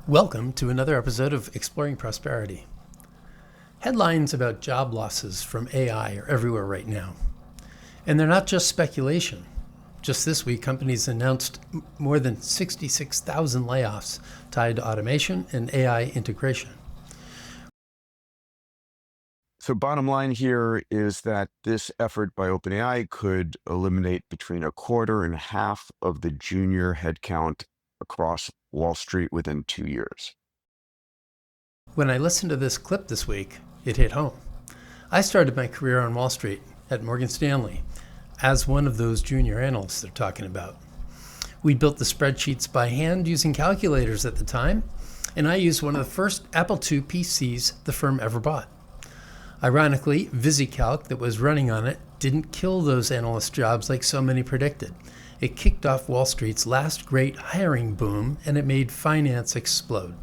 Welcome to another episode of Exploring Prosperity. Headlines about job losses from AI are everywhere right now. And they're not just speculation. Just this week, companies announced more than 66,000 layoffs tied to automation and AI integration. So bottom line here is that this effort by OpenAI could eliminate between a quarter and half of the junior headcount across Wall Street within 2 years. When I listened to this clip this week, it hit home. I started my career on Wall Street at Morgan Stanley as one of those junior analysts they're talking about. We built the spreadsheets by hand using calculators at the time, and I used one of the first Apple II PCs the firm ever bought. Ironically, VisiCalc that was running on it didn't kill those analyst jobs like so many predicted. It kicked off Wall Street's last great hiring boom, and it made finance explode.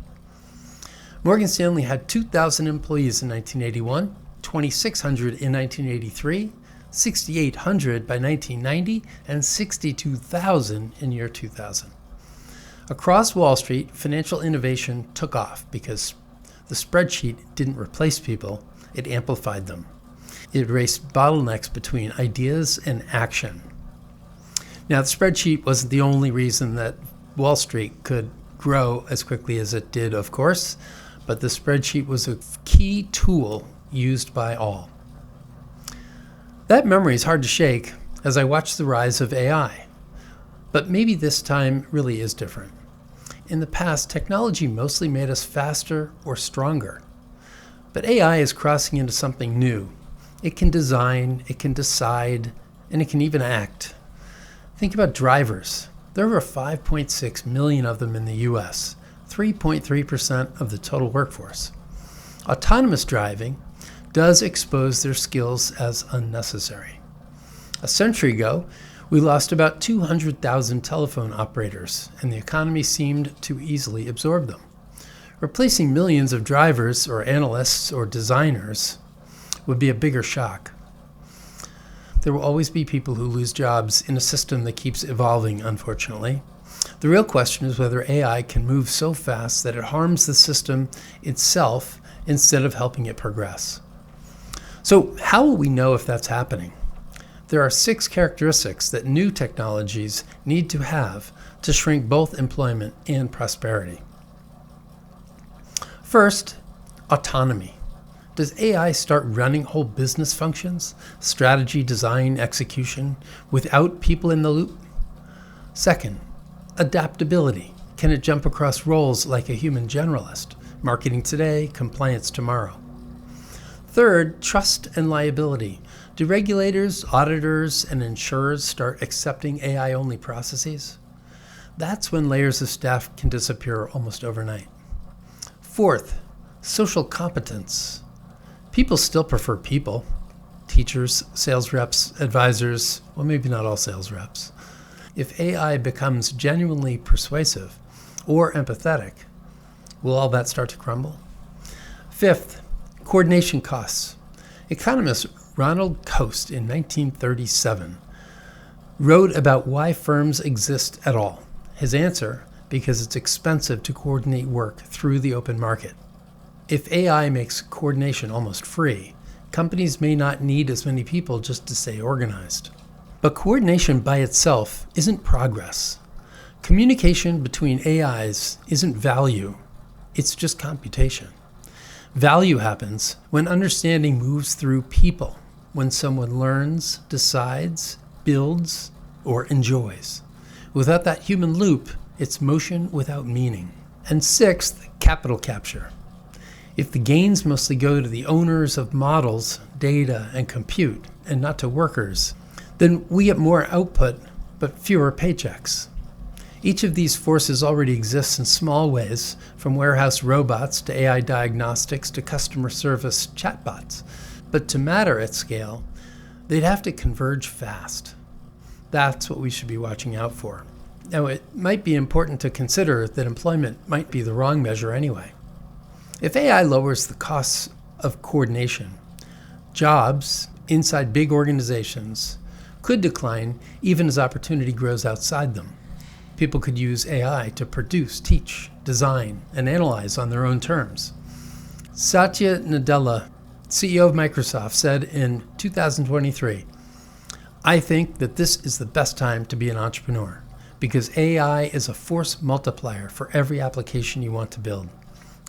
Morgan Stanley had 2,000 employees in 1981, 2,600 in 1983, 6,800 by 1990, and 62,000 in year 2000. Across Wall Street, financial innovation took off because the spreadsheet didn't replace people, it amplified them. It erased bottlenecks between ideas and action. Now, the spreadsheet wasn't the only reason that Wall Street could grow as quickly as it did, of course, but the spreadsheet was a key tool used by all. That memory is hard to shake as I watch the rise of AI, but maybe this time really is different. In the past, technology mostly made us faster or stronger, but AI is crossing into something new. It can design, it can decide, and it can even act. Think about drivers. There are 5.6 million of them in the US, 3.3% of the total workforce. Autonomous driving does expose their skills as unnecessary. A century ago, we lost about 200,000 telephone operators, and the economy seemed to easily absorb them. Replacing millions of drivers or analysts or designers would be a bigger shock. There will always be people who lose jobs in a system that keeps evolving, unfortunately. The real question is whether AI can move so fast that it harms the system itself instead of helping it progress. So how will we know if that's happening? There are 6 characteristics that new technologies need to have to shrink both employment and prosperity. First, autonomy. Does AI start running whole business functions, strategy, design, execution, without people in the loop? Second, adaptability. Can it jump across roles like a human generalist? Marketing today, compliance tomorrow. Third, trust and liability. Do regulators, auditors, and insurers start accepting AI-only processes? That's when layers of staff can disappear almost overnight. Fourth, social competence. People still prefer people. Teachers, sales reps, advisors, well, maybe not all sales reps. If AI becomes genuinely persuasive or empathetic, will all that start to crumble? Fifth, coordination costs. Economist Ronald Coase in 1937 wrote about why firms exist at all. His answer, because it's expensive to coordinate work through the open market. If AI makes coordination almost free, companies may not need as many people just to stay organized. But coordination by itself isn't progress. Communication between AIs isn't value, it's just computation. Value happens when understanding moves through people, when someone learns, decides, builds, or enjoys. Without that human loop, it's motion without meaning. And sixth, capital capture. If the gains mostly go to the owners of models, data, and compute, and not to workers, then we get more output, but fewer paychecks. Each of these forces already exists in small ways, from warehouse robots to AI diagnostics to customer service chatbots. But to matter at scale, they'd have to converge fast. That's what we should be watching out for. Now, it might be important to consider that employment might be the wrong measure anyway. If AI lowers the costs of coordination, jobs inside big organizations could decline even as opportunity grows outside them. People could use AI to produce, teach, design, and analyze on their own terms. Satya Nadella, CEO of Microsoft, said in 2023, "I think that this is the best time to be an entrepreneur because AI is a force multiplier for every application you want to build,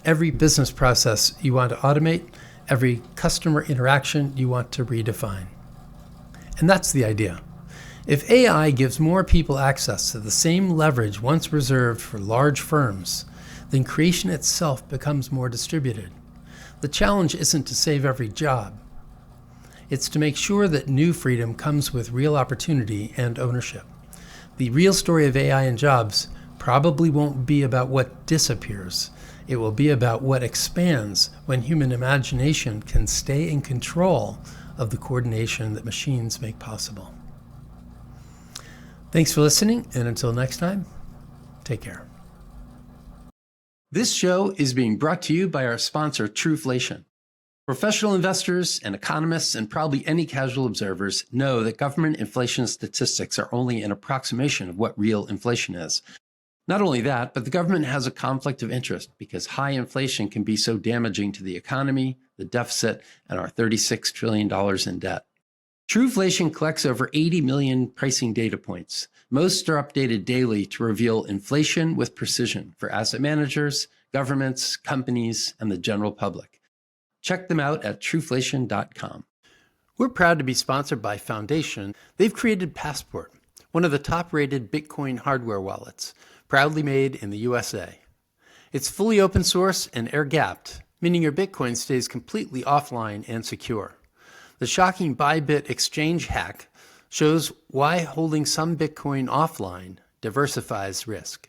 every business process you want to automate, every customer interaction you want to redefine." And that's the idea. If AI gives more people access to the same leverage once reserved for large firms, then creation itself becomes more distributed. The challenge isn't to save every job. It's to make sure that new freedom comes with real opportunity and ownership. The real story of AI and jobs probably won't be about what disappears. It will be about what expands when human imagination can stay in control of the coordination that machines make possible. Thanks for listening, and until next time, take care. This show is being brought to you by our sponsor, Truflation. Professional investors and economists and probably any casual observers know that government inflation statistics are only an approximation of what real inflation is. Not only that, but the government has a conflict of interest because high inflation can be so damaging to the economy, the deficit, and our $36 trillion in debt. Truflation collects over 80 million pricing data points. Most are updated daily to reveal inflation with precision for asset managers, governments, companies, and the general public. Check them out at truflation.com. We're proud to be sponsored by Foundation. They've created Passport, one of the top-rated Bitcoin hardware wallets, proudly made in the USA. It's fully open source and air-gapped, meaning your Bitcoin stays completely offline and secure. The shocking Bybit exchange hack shows why holding some Bitcoin offline diversifies risk.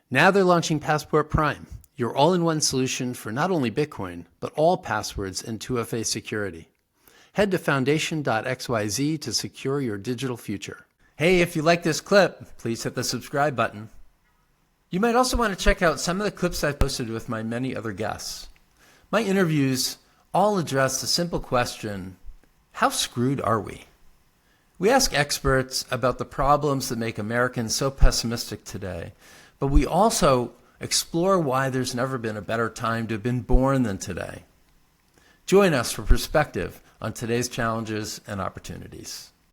Now they're launching Passport Prime, your all-in-one solution for not only Bitcoin, but all passwords and 2FA security. Head to foundation.xyz to secure your digital future. Hey, if you like this clip, please hit the subscribe button. You might also want to check out some of the clips I've posted with my many other guests. My interviews all address the simple question, how screwed are we? We ask experts about the problems that make Americans so pessimistic today, but we also explore why there's never been a better time to have been born than today. Join us for perspective on today's challenges and opportunities.